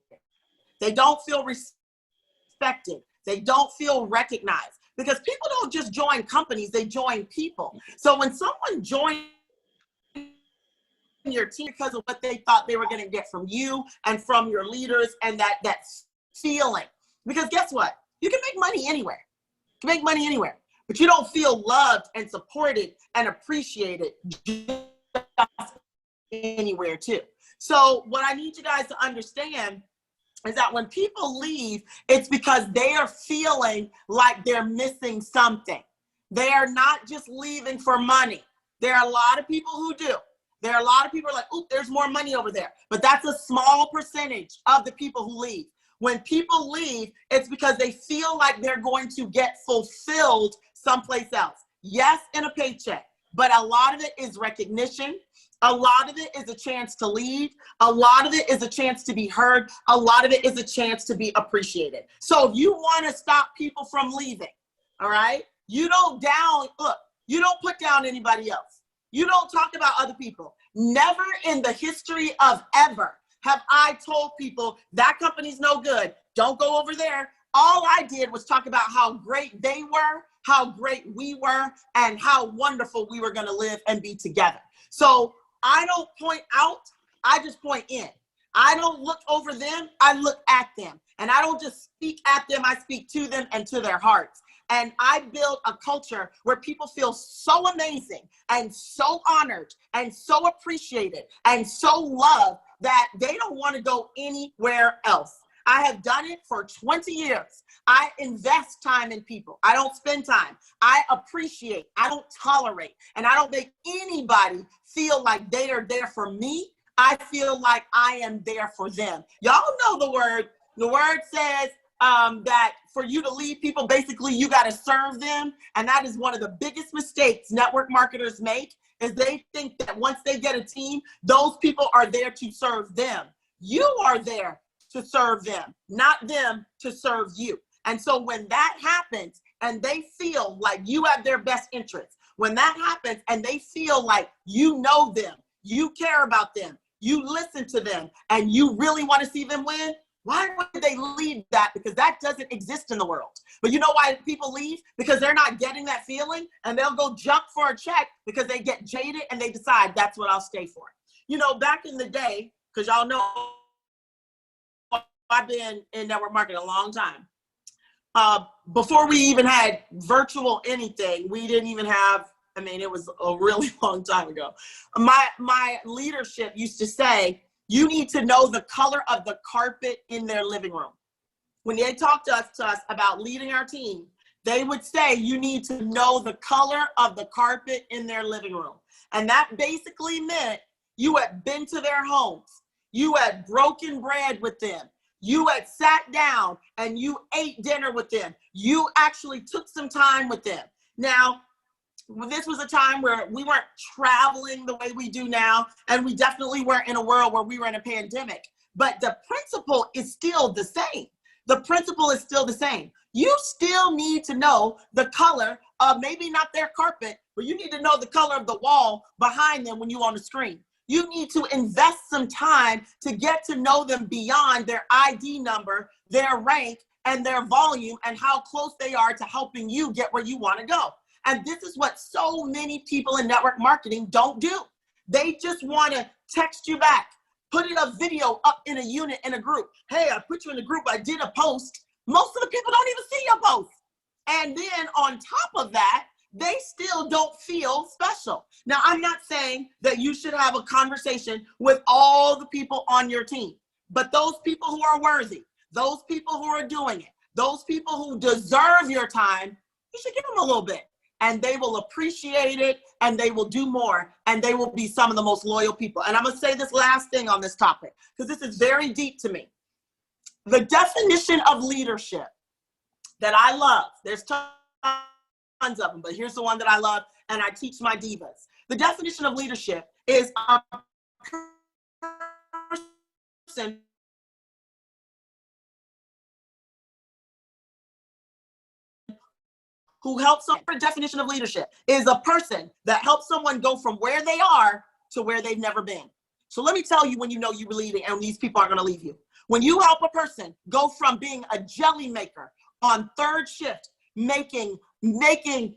They don't feel respected. They don't feel recognized because people don't just join companies, they join people. So when someone joins your team because of what they thought they were going to get from you and from your leaders and that feeling, because guess what? You can make money anywhere. You can make money anywhere, but you don't feel loved and supported and appreciated anywhere too. So what I need you guys to understand is that when people leave, it's because they are feeling like they're missing something. They are not just leaving for money. There are a lot of people who do. There are a lot of people who are like, "Oop, there's more money over there." But that's a small percentage of the people who leave. When people leave, it's because they feel like they're going to get fulfilled someplace else. Yes, in a paycheck, but a lot of it is recognition. A lot of it is a chance to lead. A lot of it is a chance to be heard. A lot of it is a chance to be appreciated. So if you want to stop people from leaving, all right, you don't put down anybody else. You don't talk about other people. Never in the history of ever have I told people that company's no good, don't go over there. All I did was talk about how great they were, how great we were, and how wonderful we were going to live and be together. So I don't point out, I just point in. I don't look over them, I look at them. And I don't just speak at them, I speak to them and to their hearts. And I build a culture where people feel so amazing and so honored and so appreciated and so loved that they don't want to go anywhere else. I have done it for 20 years. I invest time in people. I don't spend time. I appreciate. I don't tolerate. And I don't make anybody feel like they are there for me. I feel like I am there for them. Y'all know the word. The word says that for you to lead people, basically you got to serve them. And that is one of the biggest mistakes network marketers make, is they think that once they get a team, those people are there to serve them. You are there to serve them, not them to serve you. And so when that happens and they feel like you have their best interests, when that happens and they feel like you know them, you care about them, you listen to them, and you really want to see them win, why would they leave that? Because that doesn't exist in the world. But you know why people leave? Because they're not getting that feeling, and they'll go jump for a check because they get jaded and they decide that's what I'll stay for. You know, back in the day, because y'all know I've been in network marketing a long time. Before we even had virtual anything, we didn't even have, I mean, it was a really long time ago. My leadership used to say, you need to know the color of the carpet in their living room. When they talked to us about leading our team, they would say, you need to know the color of the carpet in their living room. And that basically meant you had been to their homes. You had broken bread with them. You had sat down and you ate dinner with them. You actually took some time with them. Now, this was a time where we weren't traveling the way we do now, and we definitely weren't in a world where we were in a pandemic. But the principle is still the same. The principle is still the same. You still need to know the color of maybe not their carpet, but you need to know the color of the wall behind them when you're on the screen. You need to invest some time to get to know them beyond their ID number, their rank, and their volume, and how close they are to helping you get where you want to go. And this is what so many people in network marketing don't do. They just want to text you back, put a video up in a unit in a group. Hey, I put you in the group. I did a post. Most of the people don't even see your post. And then on top of that, they still don't feel special. Now, I'm not saying that you should have a conversation with all the people on your team, but those people who are worthy, those people who are doing it, those people who deserve your time, you should give them a little bit. And they will appreciate it, and they will do more, and they will be some of the most loyal people. And I'm going to say this last thing on this topic, because this is very deep to me. The definition of leadership that I love, there's tons of them, but here's the one that I love, and I teach my divas. The definition of leadership is a person who helps someone. The definition of leadership is a person that helps someone go from where they are to where they've never been. So let me tell you when you know you're leading and these people aren't going to leave you. When you help a person go from being a jelly maker on third shift, making $4,000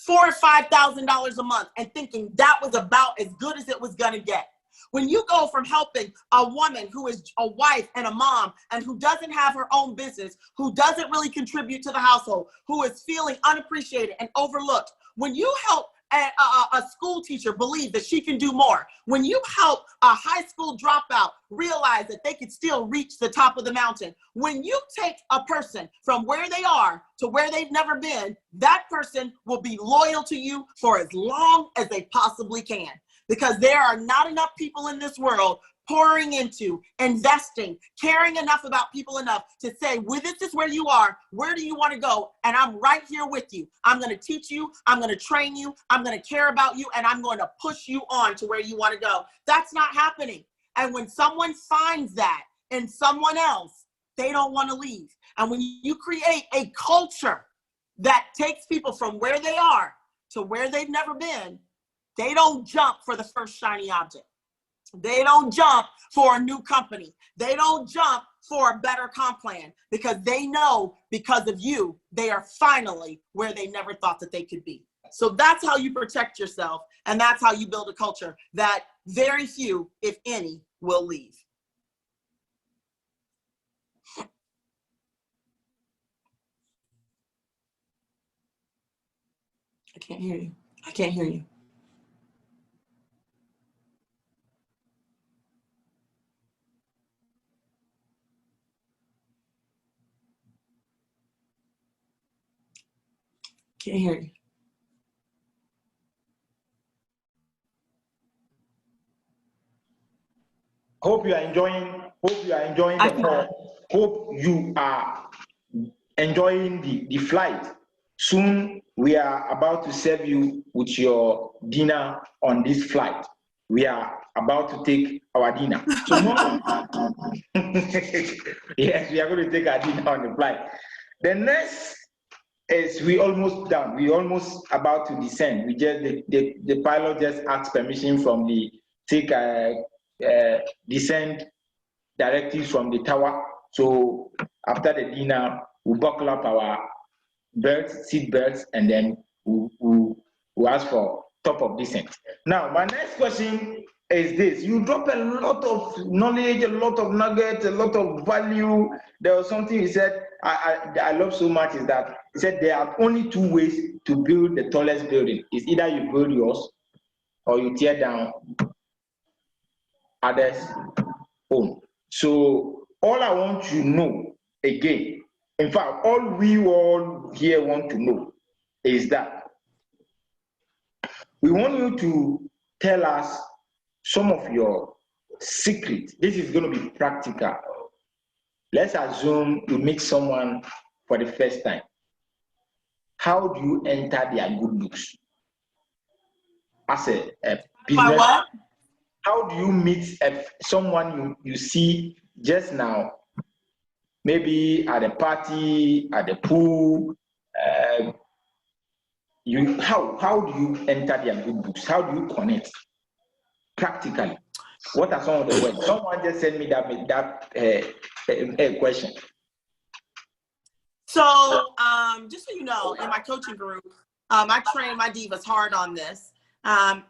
or $5,000 a month and thinking that was about as good as it was going to get. When you go from helping a woman who is a wife and a mom and who doesn't have her own business, who doesn't really contribute to the household, who is feeling unappreciated and overlooked, when you help a school teacher believe that she can do more, when you help a high school dropout realize that they could still reach the top of the mountain, when you take a person from where they are to where they've never been, that person will be loyal to you for as long as they possibly can. Because there are not enough people in this world pouring into, investing, caring enough about people enough to say, well, this is where you are. Where do you want to go? And I'm right here with you. I'm going to teach you. I'm going to train you. I'm going to care about you. And I'm going to push you on to where you want to go. That's not happening. And when someone finds that in someone else, they don't want to leave. And when you create a culture that takes people from where they are to where they've never been, they don't jump for the first shiny object. They don't jump for a new company. They don't jump for a better comp plan, because they know because of you, they are finally where they never thought that they could be. So that's how you protect yourself. And that's how you build a culture that very few, if any, will leave. I can't hear you. I can't hear you. Can't hear you. Hope you are enjoying the call. Hope you are enjoying the flight. Soon we are about to serve you with your dinner on this flight. We are about to take our dinner. So yes, we are going to take our dinner on the flight. The next is we almost done. We almost about to descend. We just the pilot just asked permission from the descend directives from the tower. So after the dinner, we'll buckle up our belts, seat belts, and then we'll ask for top of descent. Now, my next question is this. You drop a lot of knowledge, a lot of nuggets, a lot of value. There was something you said I love so much, is that you said there are only two ways to build the tallest building. It's either you build yours or you tear down others' home. So all I want to know again, in fact, all we all here want to know is that we want you to tell us some of your secrets. This is going to be practical. Let's assume you meet someone for the first time. How do you enter their good books? As a business, how do you meet someone you see just now, maybe at a party, at the pool? How do you enter their good books? How do you connect practically? What are some of the words? Someone just sent me that question. So just so you know, in my coaching group, I train my divas hard on this. And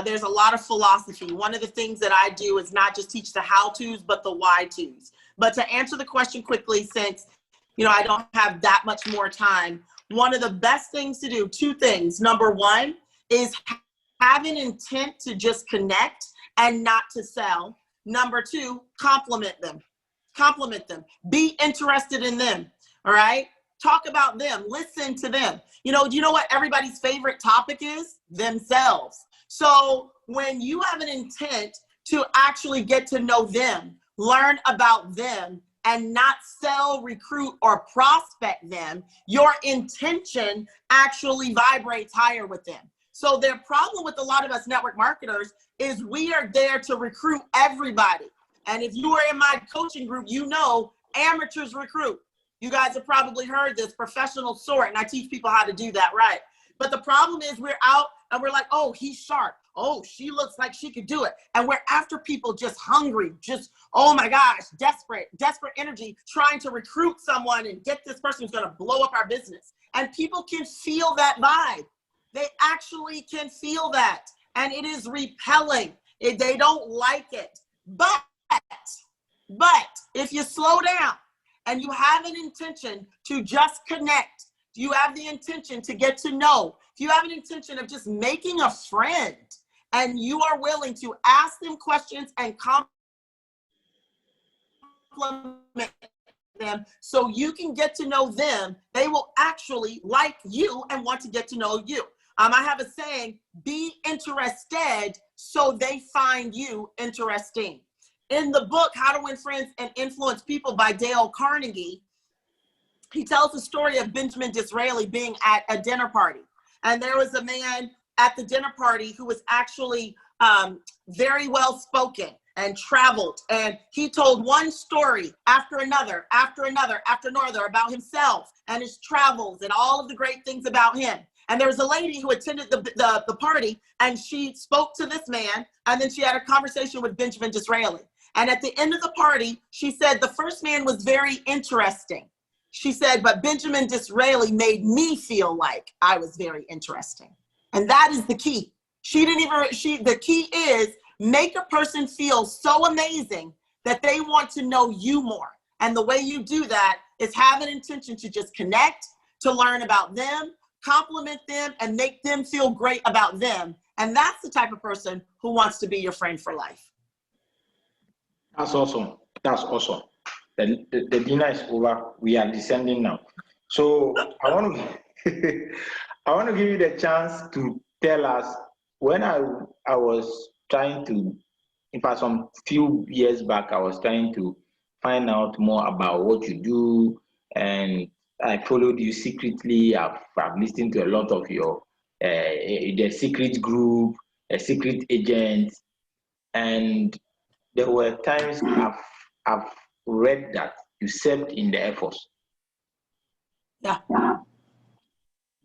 there's a lot of philosophy. One of the things that I do is not just teach the how-tos, but the why-tos. But to answer the question quickly, since I don't have that much more time, one of the best things to do, two things. Number one is have an intent to just connect and not to sell. Number two, compliment them. Compliment them. Be interested in them. All right? Talk about them. Listen to them. Do you know what everybody's favorite topic is? Themselves. So when you have an intent to actually get to know them, learn about them, and not sell, recruit, or prospect them, your intention actually vibrates higher with them. So their problem with a lot of us network marketers is we are there to recruit everybody. And if you are in my coaching group, amateurs recruit. You guys have probably heard this, professional sort, and I teach people how to do that right. But the problem is we're out and we're like, oh, he's sharp. Oh, she looks like she could do it. And we're after people just hungry, just, oh my gosh, desperate energy, trying to recruit someone and get this person who's going to blow up our business. And people can feel that vibe. They actually can feel that. And it is repelling. They don't like it. But if you slow down and you have an intention to just connect, if you have the intention to get to know, if you have an intention of just making a friend, and you are willing to ask them questions and compliment them so you can get to know them, they will actually like you and want to get to know you. I have a saying, be interested so they find you interesting. In the book, How to Win Friends and Influence People by Dale Carnegie, he tells the story of Benjamin Disraeli being at a dinner party. And there was a man at the dinner party who was actually very well spoken and traveled. And he told one story after another, after another, after another about himself and his travels and all of the great things about him. And there was a lady who attended the party, and she spoke to this man, and then she had a conversation with Benjamin Disraeli. And at the end of the party, she said, the first man was very interesting. She said, but Benjamin Disraeli made me feel like I was very interesting. And that is the key. The key is make a person feel so amazing that they want to know you more. And the way you do that is have an intention to just connect, to learn about them, compliment them, and make them feel great about them. And that's the type of person who wants to be your friend for life. That's awesome. That's awesome. The dinner is over. We are descending now. So I want to I want to give you the chance to tell us, when I was trying to, in fact, some few years back, I was trying to find out more about what you do, and I followed you secretly. I've listened to a lot of your the secret group, a secret agent, and there were times I've read that you served in the Air Force. Yeah.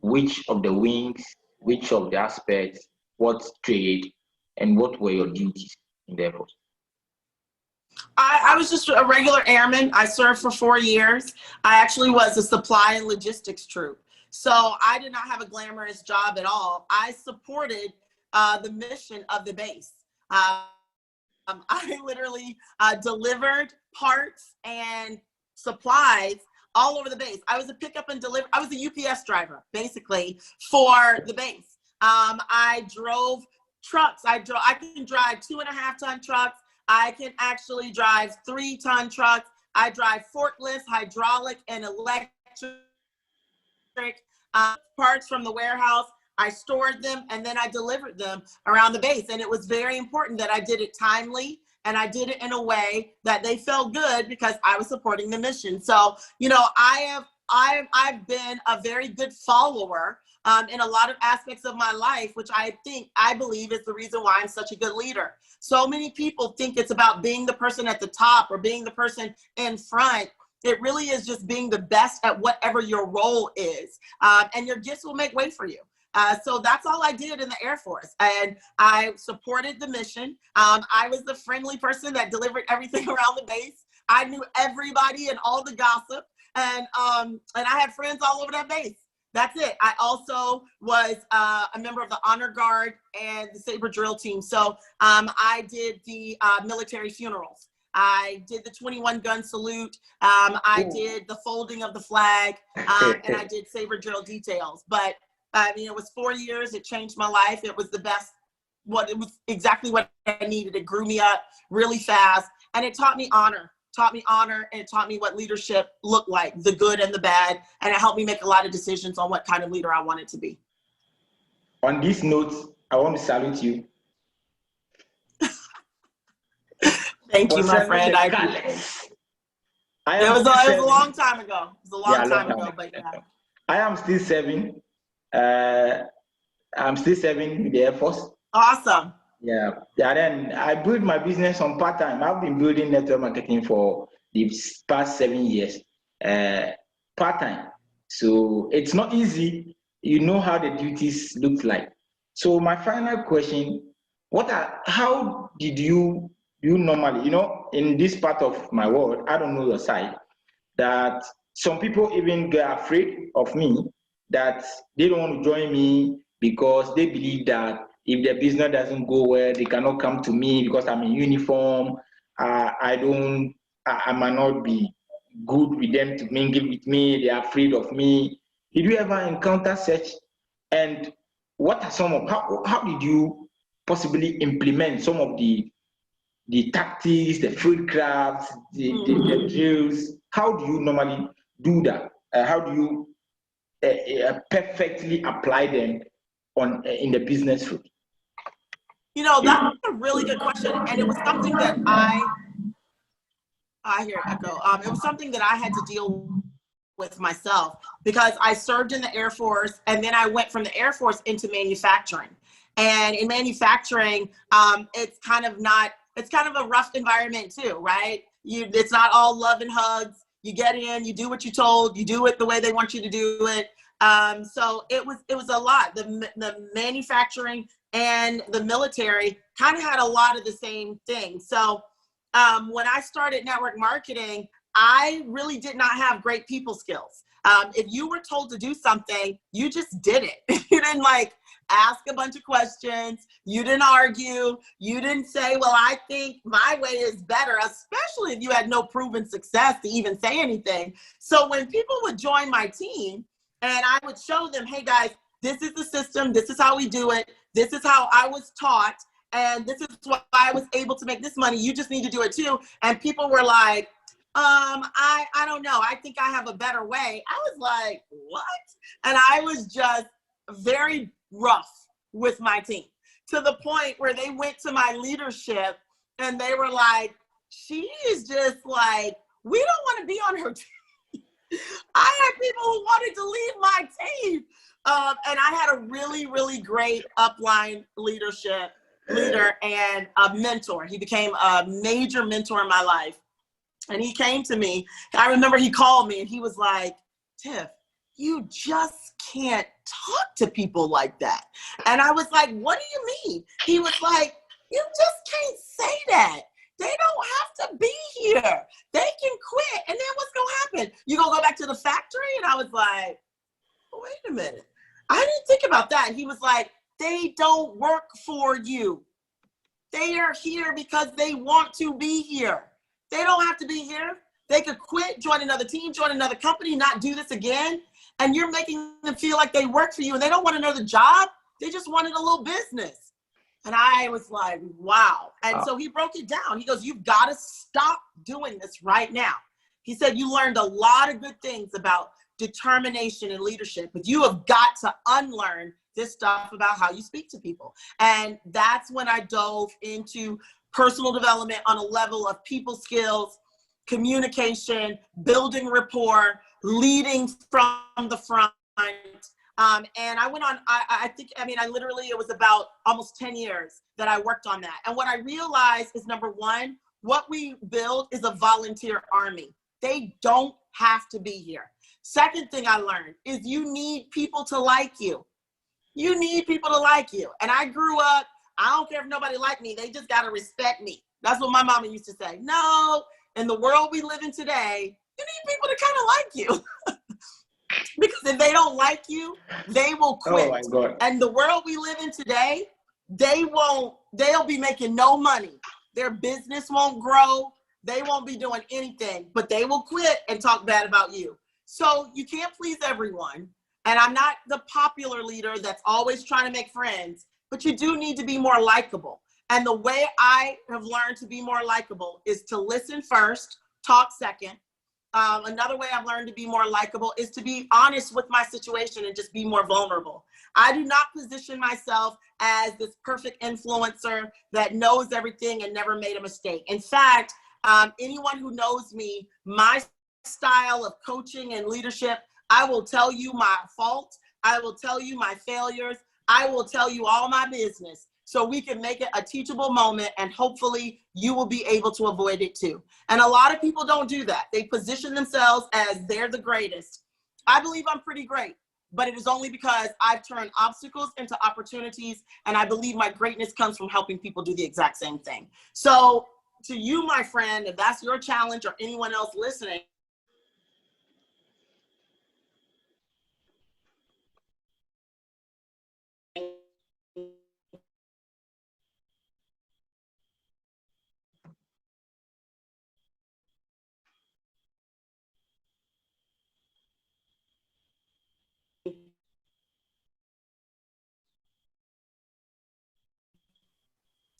Which of the wings, which of the aspects, what trade, and what were your duties in the Air Force? I was just a regular airman. I served for 4 years. I actually was a supply and logistics troop. So I did not have a glamorous job at all. I supported the mission of the base. I literally delivered parts and supplies all over the base. I was a pickup and deliver. I was a UPS driver, basically, for the base. I drove trucks. I can drive 2.5-ton trucks. I can actually drive 3-ton trucks. I drive forklifts, hydraulic and electric parts from the warehouse. I stored them, and then I delivered them around the base. And it was very important that I did it timely, and I did it in a way that they felt good because I was supporting the mission. So, you know, I've been a very good follower in a lot of aspects of my life, which I believe is the reason why I'm such a good leader. So many people think it's about being the person at the top or being the person in front. It really is just being the best at whatever your role is, and your gifts will make way for you. So that's all I did in the Air Force, and I supported the mission. I was the friendly person that delivered everything around the base. I knew everybody and all the gossip, and I had friends all over that base. That's it. I also was a member of the Honor Guard and the Saber Drill team. So I did the military funerals. I did the 21-gun salute. I did the folding of the flag, and I did Saber Drill details. But I mean, it was 4 years. It changed my life. It was the best. It was exactly what I needed. It grew me up really fast, and it taught me honor. And it taught me what leadership looked like, the good and the bad, and it helped me make a lot of decisions on what kind of leader I wanted to be. On this note, I want to salute you. Thank you, my friend. It was a long time ago. It was a long time ago, but yeah. I am still serving. I'm still serving with the Air Force. Awesome. Yeah. Then I build my business on part-time. I've been building network marketing for the past 7 years, part-time. So it's not easy. You know how the duties look like. So my final question, how did you normally, in this part of my world, I don't know your side, that some people even get afraid of me, that they don't want to join me because they believe that if their business doesn't go well, they cannot come to me because I'm in uniform. I might not be good with them to mingle with me. They're afraid of me. Did you ever encounter such? And what are some of, how did you possibly implement some of the tactics, the field crafts, the drills? How do you normally do that? How do you perfectly apply them on in the business field? You know, that's a really good question. And it was something that I hear echo. It was something that I had to deal with myself because I served in the Air Force, and then I went from the Air Force into manufacturing. And in manufacturing, it's kind of a rough environment too, right? It's not all love and hugs. You get in, you do what you're told, you do it the way they want you to do it. So it was a lot. The manufacturing and the military kind of had a lot of the same thing. So when I started network marketing, I really did not have great people skills. If you were told to do something, you just did it. You didn't like ask a bunch of questions. You didn't argue. You didn't say, well, I think my way is better, especially if you had no proven success to even say anything. So when people would join my team and I would show them, hey guys, this is the system. This is how we do it. This is how I was taught. And this is why I was able to make this money. You just need to do it too. And people were like, I don't know. I think I have a better way. I was like, what? And I was just very rough with my team to the point where they went to my leadership and they were like, she is just like, we don't want to be on her team. I had people who wanted to leave my team. And I had a really, really great upline leader and a mentor. He became a major mentor in my life. And he came to me. I remember he called me and he was like, Tiff, you just can't talk to people like that. And I was like, what do you mean? He was like, you just can't say that. They don't have to be here. They can quit. And then what's going to happen? You going to go back to the factory? And I was like, wait a minute. I didn't think about that. And he was like, they don't work for you. They are here because they want to be here. They don't have to be here. They could quit, join another team, join another company, not do this again. And you're making them feel like they work for you and they don't want another job. They just wanted a little business. And I was like, wow. And so he broke it down. He goes, you've got to stop doing this right now. He said, you learned a lot of good things about determination and leadership, but you have got to unlearn this stuff about how you speak to people. And that's when I dove into personal development on a level of people skills, communication, building rapport, leading from the front. And I went on, I literally, it was about almost 10 years that I worked on that. And what I realized is, number one, what we build is a volunteer army. They don't have to be here. Second thing I learned is you need people to like you. You need people to like you. And I grew up, I don't care if nobody liked me, they just got to respect me. That's what my mama used to say. No, in the world we live in today, you need people to kind of like you. Because if they don't like you, they will quit. Oh my God. And the world we live in today, they'll be making no money. Their business won't grow. They won't be doing anything, but they will quit and talk bad about you. So you can't please everyone. And I'm not the popular leader that's always trying to make friends, but you do need to be more likable. And the way I have learned to be more likable is to listen first, talk second. Another way I've learned to be more likable is to be honest with my situation and just be more vulnerable. I do not position myself as this perfect influencer that knows everything and never made a mistake. In fact, anyone who knows me, my style of coaching and leadership, I will tell you my faults. I will tell you my failures. I will tell you all my business so we can make it a teachable moment, and hopefully you will be able to avoid it too. And a lot of people don't do that. They position themselves as they're the greatest. I believe I'm pretty great, but it is only because I've turned obstacles into opportunities, and I believe my greatness comes from helping people do the exact same thing. So to you, my friend, if that's your challenge, or anyone else listening,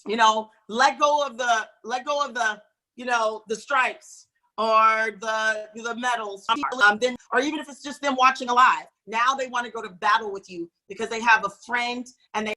you know, let go of the, you know, the stripes or the medals, then, or even if it's just them watching a live, now they want to go to battle with you because they have a friend and they